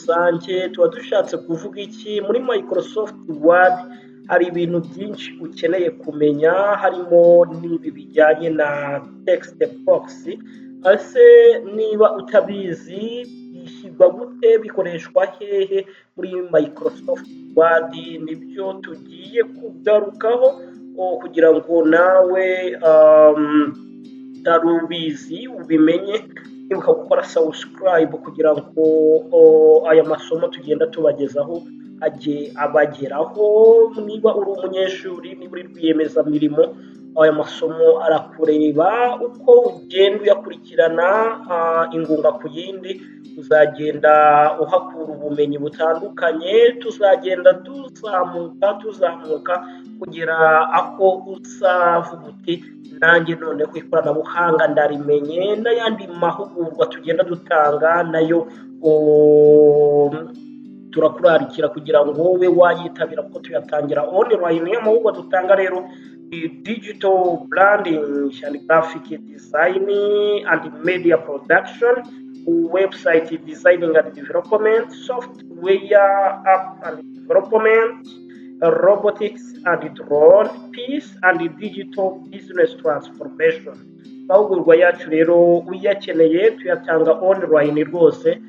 rusange tuba dushatse kuvuga iki muri Microsoft Word. Hari ibintu byinshi ukeneye kumenya harimo n'ibi bijyanye na text box. Ese niba utabizi bishyirwa gute, bikoreshwa hehe muri Microsoft Word, nibyo tugiye kugarukaho kugira ngo nawe utarubizi ubimenye. Ibuka gukora subscribe kugira ngo aya masomo tugenda tubagezaho ajye abageraho. Niba uri umunyeshuri, niba uri rwiyemezamirimo, aya masomo arakureba. Uko ugenda uyakurikirana ingunga ku yindi, uzagenda uhakura ubumenyi butandukanye. Tuzagenda tuzamuka kugera aho uzavuga uti nanjye noneho ikoranabuhanga ndarimenye. N'ayandi mahugurwa tugenda dutanga nayo turakurarikira kugira ngo wowe wayitabira, kuko tuyatangira online. Amahugurwa dutanga rero digital branding and graphic design and media production, website designing and development, software app and development, robotics and drone, peace and digital business transformation. Amahugurwa yacu rero uyakeneye tuyatanga online rwose.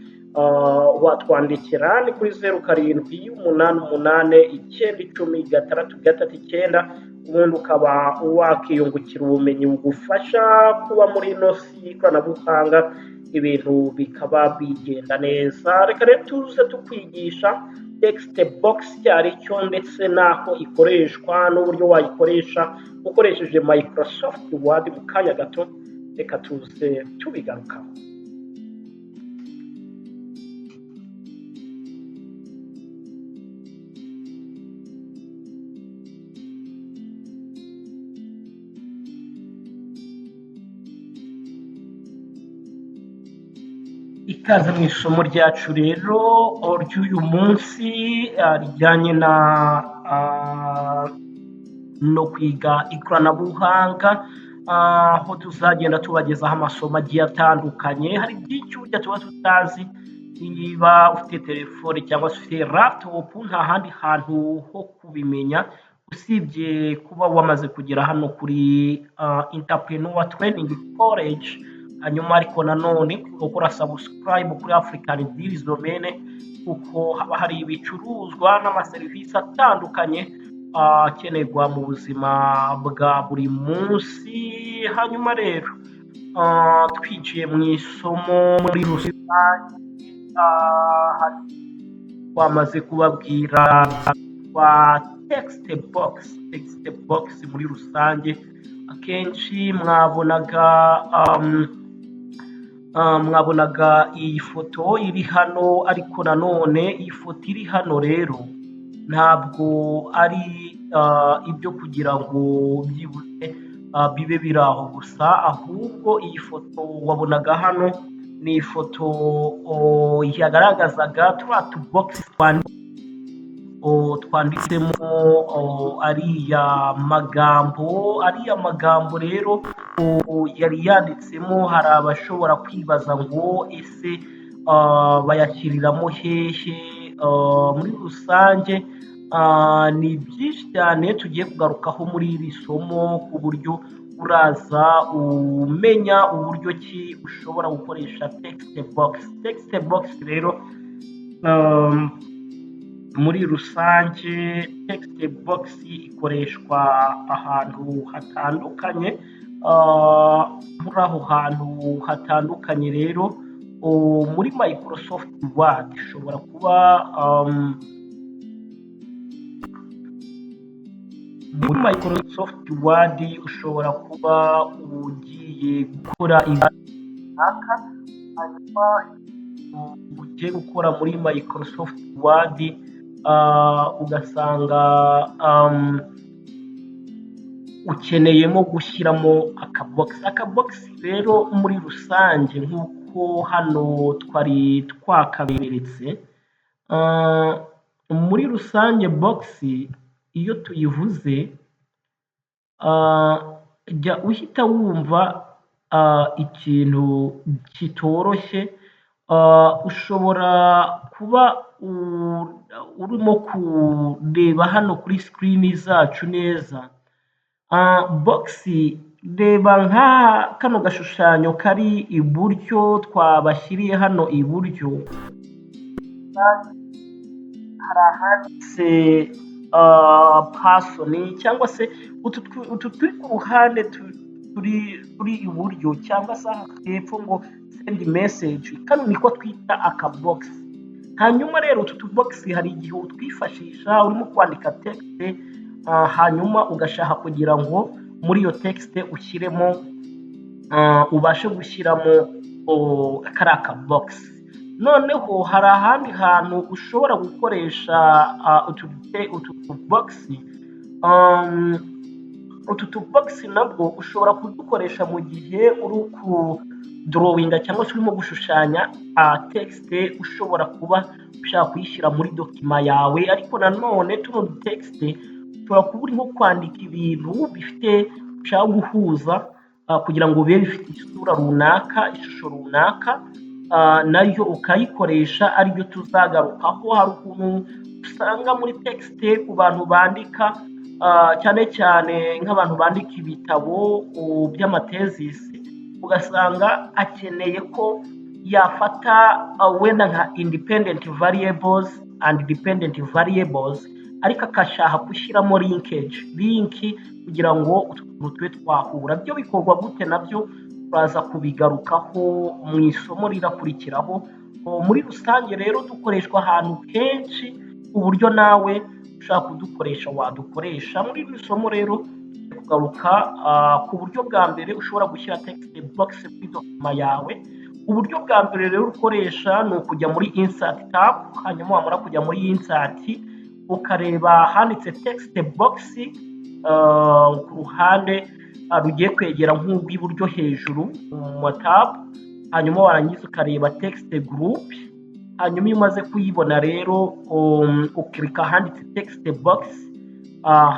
Watwandikira ni kuri 0788910639, ubundi ukaba wakiyungukira ubumenyi bugufasha kuba muri ino si y'ikoranabuhanga, ibintu bikaba bigenda neza. Reka rero tuze tukwigisha text box cyari cyo, ndetse n'aho ikoreshwa n'uburyo wayikoresha ukoresheje Microsoft Word mu kanya gato. Reka tuze tubigarukaho. Ikaze mu isomo ryacu rero ry'uyu munsi rijyanye no kwiga ikoranabuhanga, aho tuzagenda tubagezaho amasomo agiye atandukanye. Hari byinshi burya tuba tutazi. Niba ufite telefone cyangwa se ufite laptop, nta handi hantu ho kubimenya usibye kuba wamaze kugera hano kuri Entrepreneur Training College. Hanyuma ariko nanone gukora subscribe kuri African Deals Domaine, kuko haba hari ibicuruzwa n'amaserivisi atandukanye akenerwa mu buzima bwa buri munsi. Hanyuma rero twinjiye mu isomo muri rusange, twamaze kubabwira kwa text box muri rusange. Akenshi mwabonaga iyi foto iri hano, ariko nanone iyi foto iri hano rero ntabwo ari ibyo kugira ngo byibuze bibe biri aho gusa, ahubwo iyi foto wabonaga hano ni ifoto yagaragazaga turiya tubox twanditsemo ariya magambo rero yari yanditsemo. Hari abashobora kwibaza ngo ese bayashyiriramo hehe? Muri rusange ni byinshi cyane tugiye kugarukaho muri iri somo, ku buryo uraza umenya uburyo ki ushobora gukoresha text box rero. Muri rusange text box ikoreshwa ahantu hatandukanye. Muri aho hantu hatandukanye rero muri Microsoft Word ishobora kuba muri Microsoft Word ushobora kuba ugiye gukora runaka, hanyuma ugiye gukora muri Microsoft Word ugasanga ukeneyemo gushyiramo akabox rero. Muri rusange nk'uko hano twari twakaberetse, muri rusange box iyo tuyivuze jya uhita wumva ikintu kitoroshye ushobora kuba urimo kureba hano kuri screen zacu neza. Box reba nka kano gashushanyo kari iburyo twabashyiriye hano iburyo, hari ahanditse person cyangwa se utu turi ku ruhande turi iburyo cyangwa se hepfo ngo send message, kano niko twita aka box. Hanyuma rero utu box hari igihe utwifashisha urimo kwandika text, hanyuma ugashaka kugira ngo muri iyo text ushyiremo ubashe gushyiramo kari aka box. Noneho hari ahandi hantu ushobora gukoresha utu box. Utu box nabwo ushobora kudukoresha mu gihe uri ku drawinga cyangwa se urimo gushushanya text ushobora kuba ushaka kuyishyira muri document yawe, ariko nanone tuno text ushobora kuba urimo kwandika ibintu bifite ushaka guhuza kugira ngo bibe bifite isura runaka, ishusho runaka, nayo ukayikoresha aribyo tuzagarukaho. Hari ukuntu usanga muri text ku bantu bandika cyane cyane nk'abantu bandika ibitabo by'amathesis, ugasanga akeneye ko yafata wenda nka independent variables and dependent variables, ariko akashaka gushyiramo link kugira ngo utuntu tube twahura. Byo bikorwa gute nabyo turaza kubigarukaho mu isomo rirakurikiraho. Muri rusange rero dukoreshwa ahantu henshi ku buryo nawe ushaka kudukoresha wadukoresha. Muri iri somo rero kugaruka ku buryo bwa mbere ushobora gushyira text box kuri document yawe. Uburyo bwa mbere rero ukoresha ni ukujya muri insert tab, hanyuma wamara kujya muri insert ukareba handitse text box ku ruhande rugiye kwegera nk'ubw'iburyo hejuru mu tab, hanyuma warangiza ukareba text group. Hanyuma iyo umaze kuyibona rero ukirika handitse text box,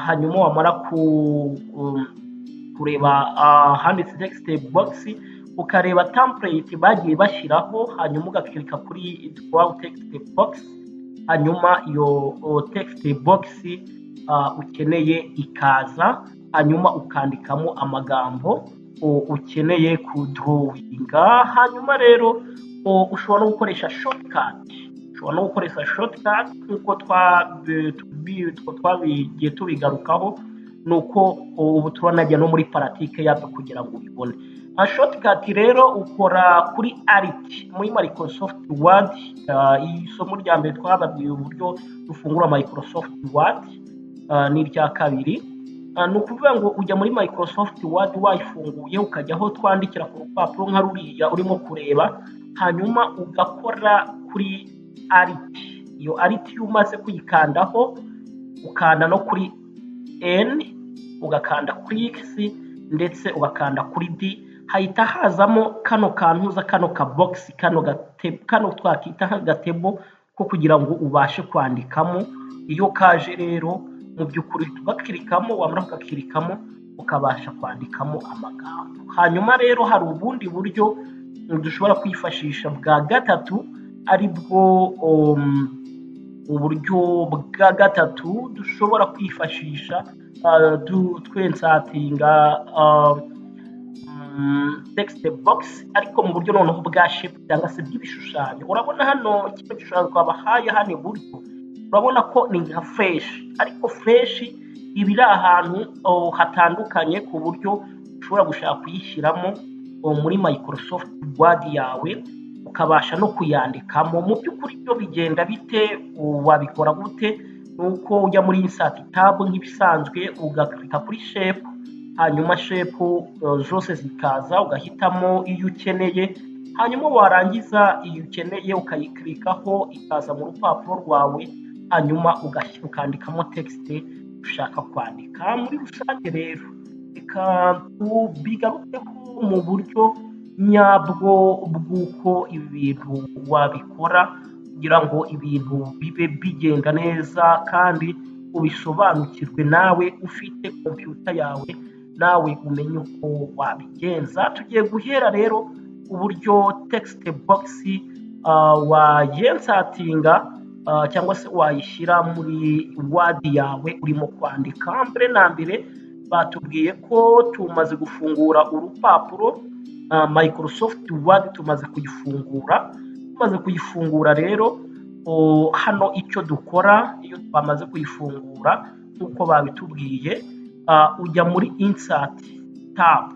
hanyuma wamara kureba handitse text box ukareba template bagiye bashyiraho, hanyuma ugakirika kuri draw text box, hanyuma iyo text box ukeneye ikaza, hanyuma ukandikamo amagambo ukeneye ku drawinga. Hanyuma rero ushobora no gukoresha shortcut nk'uko twabigiye tubigarukaho, nuko ubu turanajya no muri paratike yabyo kugira ngo ubibone. Shortcut rero ukora kuri Alt muri Microsoft Word. Isomo rya mbere twababwiye uburyo dufungura Microsoft Word, n'irya kabiri ni ukuvuga ngo ujya muri Microsoft Word wayifunguye ukajya aho twandikira ku rupapuro nka ruriya urimo kureba, hanyuma ugakora kuri Alt. Iyo Alt iyo umaze kuyikandaho ukanda no kuri N, ugakanda kuri X ndetse ugakanda kuri D, hahita hazamo kano kantuza, kano ka box, kano twakita nk'agatebo ko kugira ngo ubashe kwandikamo. Iyo kaje rero mu by'ukuri tugakirikamo, wamara kugakirikamo ukabasha kwandikamo amagambo. Hanyuma rero hari ubundi buryo dushobora kwifashisha bwa gatatu, aribwo uburyo bwa gatatu dushobora kwifashisha twensatinga text box, ariko mu buryo noneho bwa shape cyangwa se bw'ibishushanyo. Urabona hano kino gishushanyo twabahaye hano iburyo, urabona ko ni nka fresh, ariko fresh iba iri ahantu hatandukanye ku buryo ushobora gushaka kuyishyiramo muri Microsoft Word yawe ukabasha no kuyandikamo. Mu by'ukuri byo bigenda bite, wabikora gute? Nuko ujya muri insert tab nk'ibisanzwe ugakirika kuri shape, hanyuma shape zose zikaza ugahitamo iyo ukeneye, hanyuma warangiza iyo ukeneye ukayikirikaho ikaza mu rupapuro rwawe, hanyuma ukandikamo text ushaka kwandika. Muri rusange rero reka tubigarukeho mu buryo nyabwo bw'uko ibi bintu wabikora kugira ngo ibintu bibe bigenda neza kandi ubisobanukirwe nawe ufite computer yawe, nawe umenye uko wabigenza. Tugiye guhera rero uburyo text box wayensatinga cyangwa se wayishyira muri wadi yawe urimo kwandika. Mbere na mbere batubwiye ko tumaze gufungura urupapuro Microsoft Word, tumaze kuyifungura rero hano icyo dukora iyo twamaze kuyifungura nk'uko babitubwiye, ujya muri insert tab,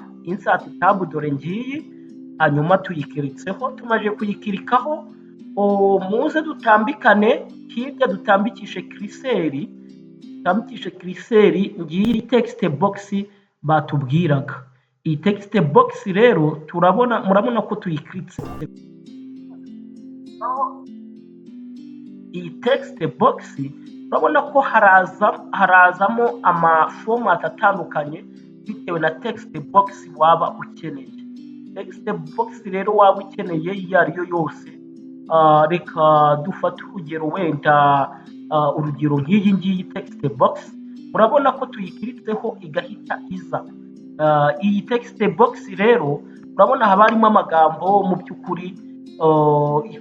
dore ngiyi, hanyuma tuyikiritseho. Tumaze kuyikirikaho muze dutambikane hirya, dutambikishe kiriseri ngiyi text box batubwiraga. Iyi text box rero murabona ko tuyikiritse. Iyi text box urabona ko harazamo amaformat atandukanye bitewe na text box waba ukeneye. Text box rero waba ukeneye iyo ariyo yose, reka dufate urugero, wenda urugero nk'iyi ngiyi text box, murabona ko tuyikiritseho igahita iza. Iyi text box rero urabona haba harimo amagambo mu by'ukuri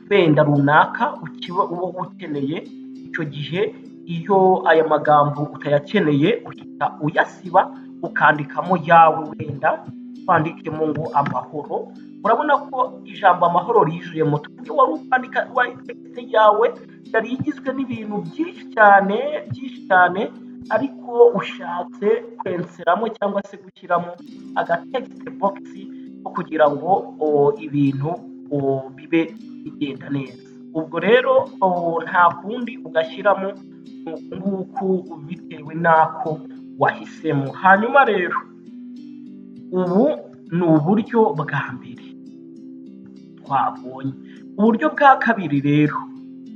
wenda runaka uba ukeneye. Icyo gihe iyo aya magambo utayakeneye uhita uyasiba ukandikamo yawe, wenda twandikemo ngo amahoro. Urabona ko ijambo amahoro rijuyemo. Iyo wari ukandika text yawe yari igizwe n'ibintu byinshi cyane, ariko ushatse kwenseramo cyangwa se gushyiramo aga text box kugira ngo ibintu bibe bigenda neza. Ubwo rero nta kundi ugashyiramo nguku bitewe n'ako wahisemo. Hanyuma rero ubu ni uburyo bwa mbere twabonye. Uburyo bwa kabiri rero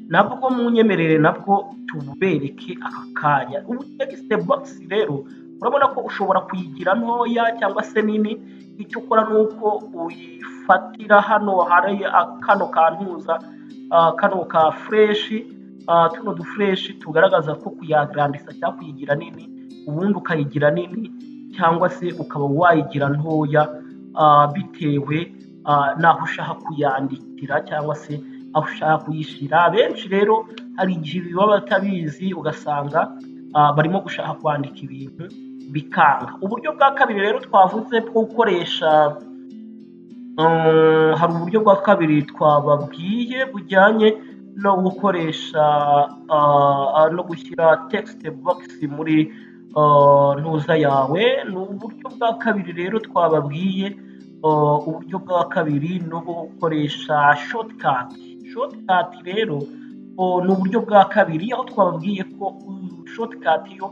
nabwo munyemerere nabwo tubereke aka kanya. Ubu text box rero urabona ko ushobora kuyigira ntoya cyangwa se nini. Icyo ukora nuko uyifatira hano hari kano kantuza, kano ka fresh, tuno du fresh tugaragaza ko kuyagrandisa cyangwa kuyigira nini, ubundi ukayigira nini cyangwa se ukaba wayigira ntoya bitewe n'aho ushaka kuyandikira cyangwa se aho ushaka kuyishyira. Benshi rero hari igihe baba batabizi ugasanga barimo gushaka kwandika ibintu bikanga. Uburyo bwa kabiri rero twavuze bwo gukoresha, hari uburyo bwa kabiri twababwiye bujyanye no gukoresha no gushyira text box muri ntuza yawe. Ni uburyo bwa kabiri rero twababwiye. Uburyo bwa kabiri no gukoresha shortcut rero ni uburyo bwa kabiri, aho twababwiye ko shortcut yo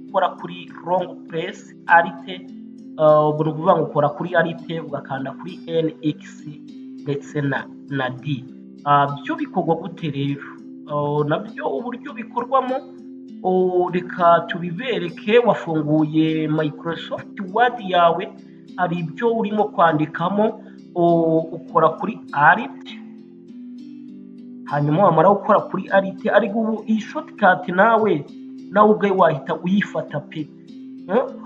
ukora kuri long press alt, ubwo ni ukuvuga ngo ukora kuri alt ugakanda kuri NX ndetse na D. Byo bikorwa gute rero? Nabyo uburyo bikorwamo reka tubibereke. Wafunguye Microsoft Word yawe, hari ibyo urimo kwandikamo, ukora kuri alt, hanyuma wamara gukora kuri alt, ariko ubu iyi shortcut nawe ubwe wahita uyifata pe,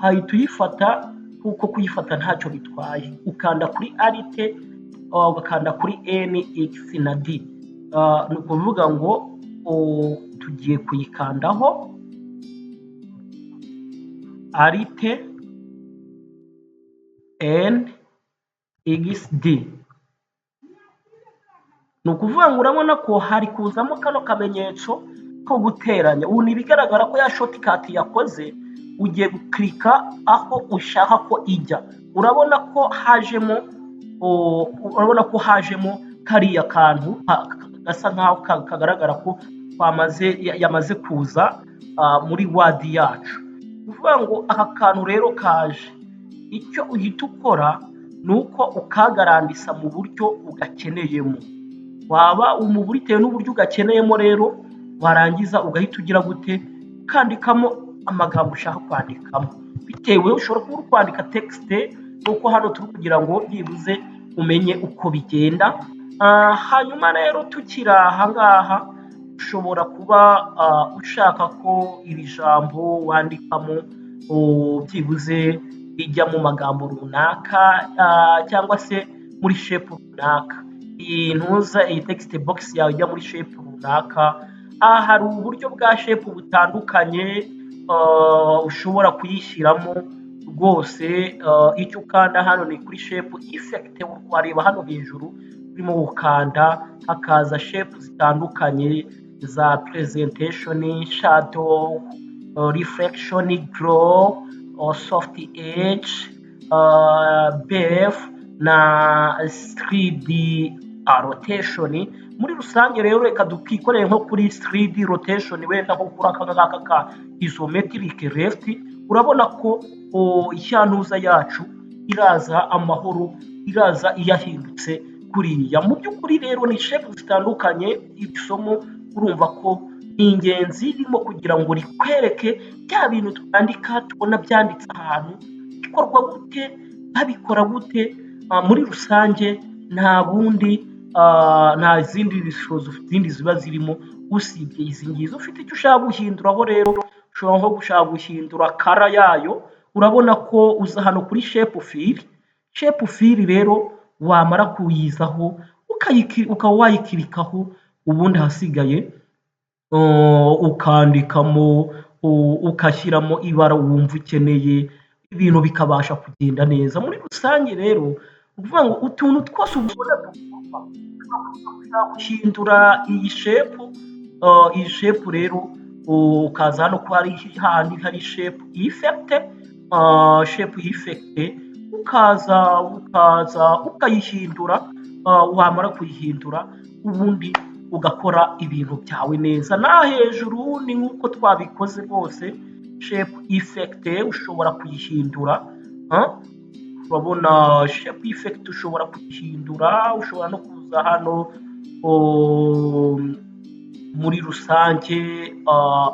hahita uyifata kuko kuyifata ntacyo bitwaye. Ukanda kuri alt ugakanda kuri NX na D. Ni ukuvuga ngo tugiye kuyikandaho alt NXD. Ni ukuvuga ngo urabona ko hari kuzamo kano kamenyetso ko guteranya. Ubu ni bigaragara ko ya shortcut yakoze, ugiye guklika aho ushaka ko ijya. Urabona ko hajemo kariya kantu gasa nkaho kagaragara ko yamaze kuza muri Word yacu. Uvuga ngo aka kantu rero kaje, icyo uhita ukora ni uko ukagarandisa mu buryo ugakeneyemo. Waba bitewe n'uburyo ugakeneyemo rero, warangiza ugahita ugira gute, ukandikamo amagambo ushaka kwandikamo bitewe. Ushobora kuba uri kwandika text, nuko hano turi kugira ngo byibuze umenye uko bigenda. Hanyuma rero tukiri aha ngaha, ushobora kuba ushaka ko iri jambo wandikamo byibuze rijya mu magambo runaka cyangwa se muri shape runaka. iyi ntuza iyi text box yawe ijya muri shape runaka. Aha hari uburyo bwa shape butandukanye ushobora kuyishyiramo rwose. Icyo ukanda hano ni kuri shape effect, wareba hano hejuru urimo gukanda hakaza shape zitandukanye za presentation, shadow, reflection, glow, soft edge, bev na 3D rotation. Muri rusange rero reka dukikoreye nko kuri 3D rotation, wenda nko kuri aka ngaka ka isometric left. Urabona ko icyantuza yacu iraza amahoro, iraza iyahindutse kuriya. Mu by'ukuri rero ni shape zitandukanye. Isomo urumva ko ni ingenzi ririmo kugira ngo rikwereke bya bintu twandika tubona byanditse ahantu bikorwa gute, babikora gute. Muri rusange nta bundi nta zindi zindi ziba zirimo usibye izi ngizi. Ufite icyo ushaka guhinduraho rero ushobora nko gushaka guhindura kara yayo. Urabona ko uza hano kuri shape fill rero wamara kuyizaho ukaba wayikirikaho, ubundi hasigaye ukandikamo ukashyiramo ibara wumva ukeneye, ibintu bikabasha kugenda neza. Muri rusange rero uvuga ngo utuntu twose ubona guhindura iyi shape rero ukaza hano ko hari shape effect, ukaza ukayihindura. Wamara kuyihindura ubundi ugakora ibintu byawe neza. Na hejuru ni nk'uko twabikoze rwose. Shape effect ushobora kuyihindura. Urabona shape effect ushobora kuyihindura, ushobora no kuza hano muri rusange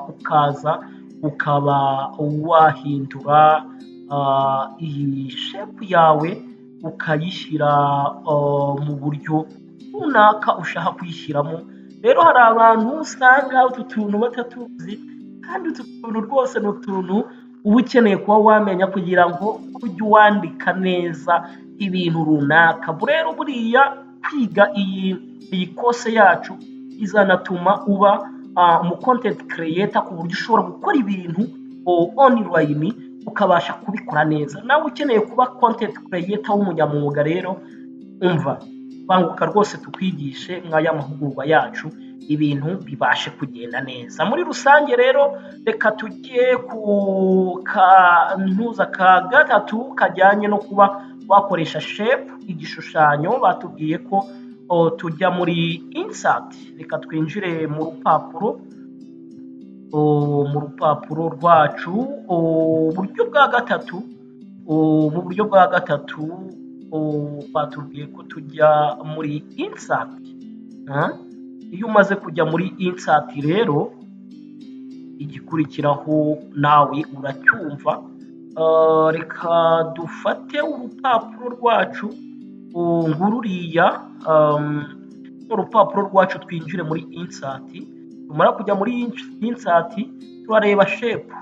ukaza ukaba wahindura iyi shape yawe ukayishyira mu buryo runaka ushaka kuyishyiramo. Rero hari abantu usanga utu tuntu batatuzi, kandi utu tuntu rwose ni utuntu uba ukeneye kuba wamenya kugira ngo ujye wandika neza ibintu runaka. Rero buriya kwiga iyi kose yacu izanatuma uba umu content creator, ku buryo ushobora gukora ibintu online ukabasha kubikora neza. Nawe ukeneye kuba content creator w'umunyamwuga rero umva, banguka rwose tukwigishe mwaya mahugurwa yacu, ibintu bibashe kugenda neza. Muri rusange rero reka tujye ku kantuza ka gatatu kajyanye no kuba wakoresha shape igishushanyo. Batubwiye ko tujya muri insert. Reka twinjire mu rupapuro rwacu. Uburyo bwa gatatu, mu buryo bwa gatatu batubwiye ko tujya muri insert. Iyo umaze kujya muri insert rero igikurikiraho nawe uracyumva. Reka dufate urupapuro rwacu ngururiya, urupapuro rwacu twinjire muri insert. Tumara kujya muri insert turareba shape.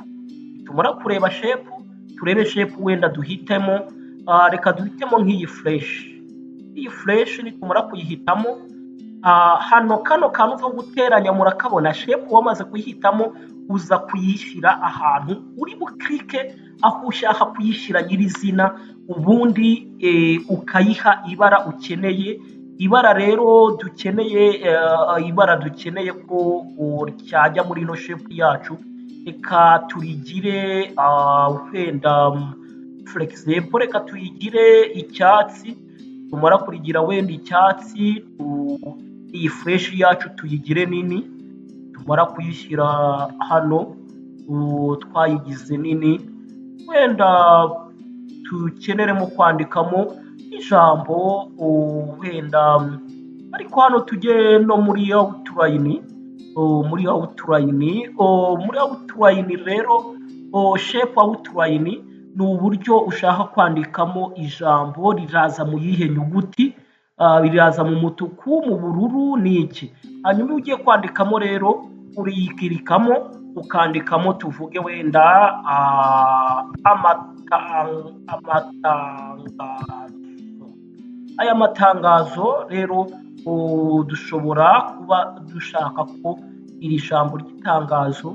Tumara kureba shape turebe shape wenda duhitemo. Reka duhitemo nk'iyi fresh. Iyi fresh nitumara kuyihitamo, hano kano kantu ko guteranya murakabona. Shape wamaze kuyihitamo uza kuyishyira ahantu uri buklike aho ushaka kuyishyira nyirizina, ubundi ukayiha ibara ukeneye. Ibara rero dukeneye ko ryajya muri ino shape yacu, reka turigire wenda flexible. Reka tuyigire icyatsi. Tumara kurigira wenda icyatsi, iyi fresh yacu tuyigire nini. Tumara kuyishyira hano twayigize nini, wenda tukeneremo kwandikamo ijambo wenda, ariko hano tujye no muri outline. Muri outline rero shape outline ni uburyo ushaka kwandikamo ijambo. Riraza mu yihe nyuguti? Riraza mu mutuku, mu bururu n'iki. Hanyuma iyo ugiye kwandikamo rero uriyikirikamo ukandikamo, tuvuge wenda amatangazo. aya matangazo rero dushobora kuba dushaka ko iri jambo ry'itangazo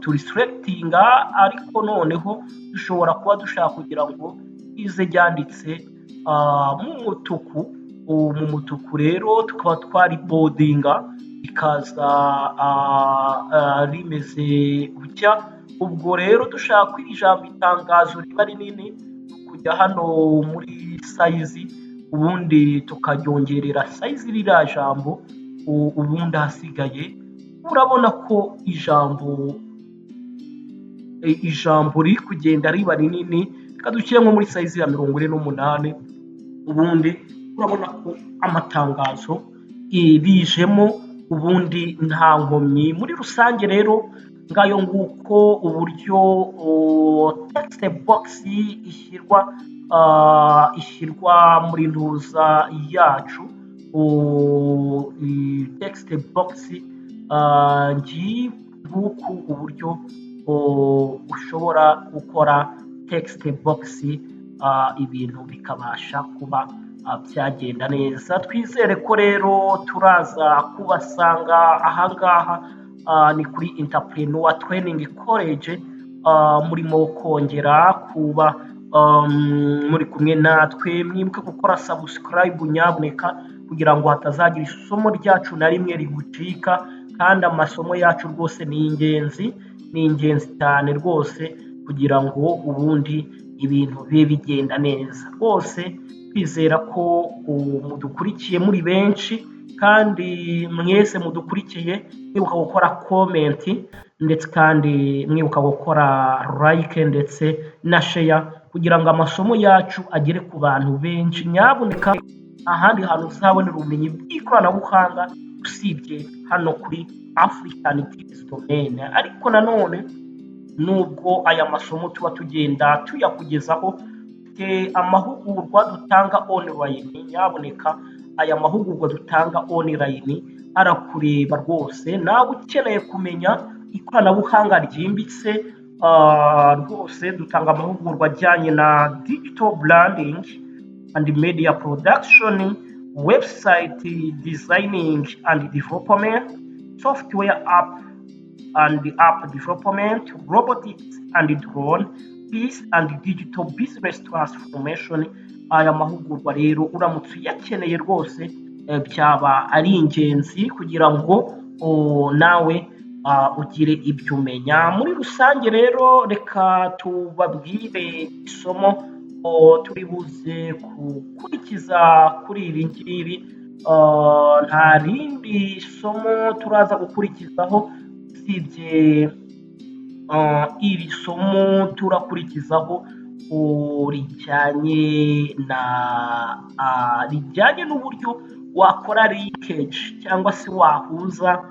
turiselectinga, ariko noneho dushobora kuba dushaka kugira ngo rize ryanditse mu mutuku rero tukaba twaribodinga rikaza rimeze gutya. ubwo rero dushaka ko iri jambo itangazo riba rinini kujya hano muri sayizi, ubundi tukaryongerera sayizi ririya jambo, ubundi hasigaye urabona ko ijambo riri kugenda riba rinini. Reka dushyire nko muri sayizi ya 48, ubundi urabona ko amatangazo bijemo ubundi nta nkomyi. Muri rusange rero ngayo nguko uburyo text box ishyirwa muri ntuza yacu. Text box nguku uburyo ushobora gukora text box, ibintu bikabasha kuba byagenda neza. Twizere ko rero turaza kubasanga ahangaha ni kuri Entrepreneur Training College, murimo kongera kuba muri kumwe natwe. Mwibuke gukora subscribe nyabuneka kugira ngo hatazagira isomo ryacu na rimwe rigucika, kandi amasomo yacu rwose ni ingenzi cyane rwose, kugira ngo ubundi ibintu bibe bigenda neza. Rwose twizera ko mudukurikiye muri benshi, kandi mwese mudukurikiye mwibuka gukora comment, ndetse kandi mwibuka gukora like ndetse na share, kugira ngo amasomo yacu agere ku bantu benshi. Nyabuneka ahandi hantu uzabonera ubumenyi bw'ikoranabuhanga usibye hano kuri African Tips Domain. Ariko nanone nubwo aya masomo tuba tugenda tuyakugezaho, amahugurwa dutanga online, nyabuneka aya mahugurwa dutanga online arakureba rwose. Nawe ukeneye kumenya ikoranabuhanga ryimbitse, rwose dutanga amahugurwa ajyanye na digital branding and media production, website designing and development, software app and app development, robotics and drone, peace and digital business transformation. Aya mahugurwa rero uramutse uyakeneye rwose byaba ari ingenzi kugira ngo nawe ugire ibyo umenya. Muri rusange rero reka tubabwire isomo turi buze gukurikiza kuri iri ngiri. Nta rindi somo turaza gukurikizaho usibye iri somo turakurikizaho rijyanye n'uburyo wakora linkage cyangwa se wahuza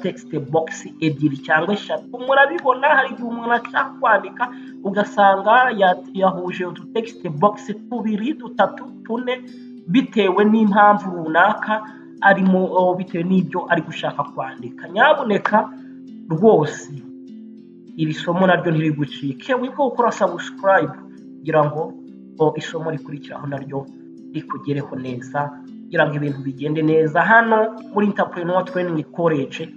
text box ebyiri cyangwa eshatu. Murabibona hari igihe umuntu ashaka kwandika ugasanga yahuje utu text box 2, 3, 4 bitewe n'impamvu runaka arimo, bitewe n'ibyo ari gushaka kwandika. Nyabuneka rwose iri somo naryo ntirigucike, wibuke gukora subscribe kugira ngo isomo rikurikiraho naryo rikugereho neza, kugira ngo ibintu bigende neza. Hano muri Entrepreneur Training College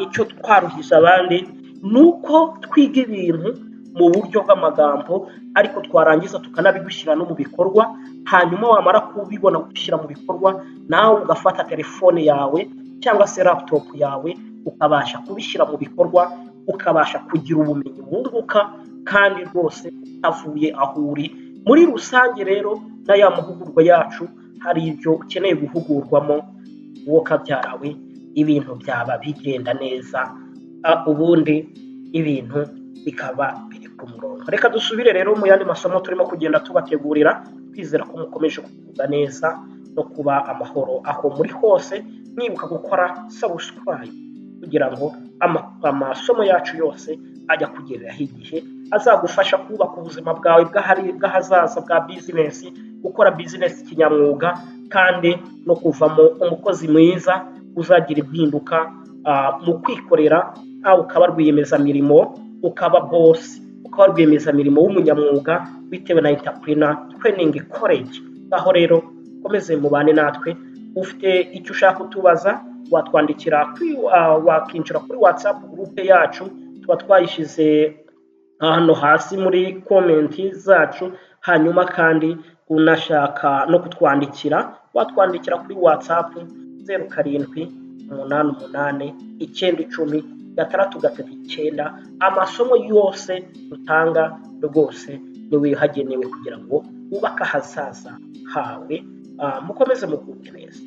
icyo twaruhije abandi nuko twiga ibintu mu buryo bw'amagambo, ariko twarangiza tukanabigushyira no mu bikorwa. Hanyuma wamara kubibona gushyira mu bikorwa, nawe ugafata telefone yawe cyangwa se laptop yawe ukabasha kubishyira mu bikorwa, ukabasha kugira ubumenyi bunguka kandi rwose utavuye aho uri. Muri rusange rero n'aya mahugurwa yacu hari ibyo ukeneye guhugurwamo, wowe kabyarawe ibintu byaba bigenda neza, ubundi ibintu bikaba biri ku murongo. Reka dusubire rero mu yandi masomo turimo kugenda tubategurira. Twizera ko mukomeje kugubwa neza no kuba amahoro aho muri hose. Mwibuka gukora subscribe kugira ngo amasomo yacu yose ajya kugereraho igihe, azagufasha kubaka ubuzima bwawe bw'ahazaza bwa business, gukora business kinyamwuga, kandi no kuvamo umukozi mwiza uzagira impinduka mu kwikorera, ukaba rwiyemezamirimo, ukaba boss ukaba rwiyemezamirimo w'umunyamwuga bitewe na Entrepreneur Training College. Aho rero komeze mubane natwe, ufite icyo ushaka kutubaza watwandikira kuri wakinjira kuri WhatsApp group yacu, tuba twayishize hano hasi muri comment zacu. Hanyuma kandi unashaka no kutwandikira watwandikira kuri WhatsApp 0788910639. amasomo yose dutanga rwose niwe hagenewe kugira ngo ubaka hazaza hawe. Mukomeze mugubwe neza.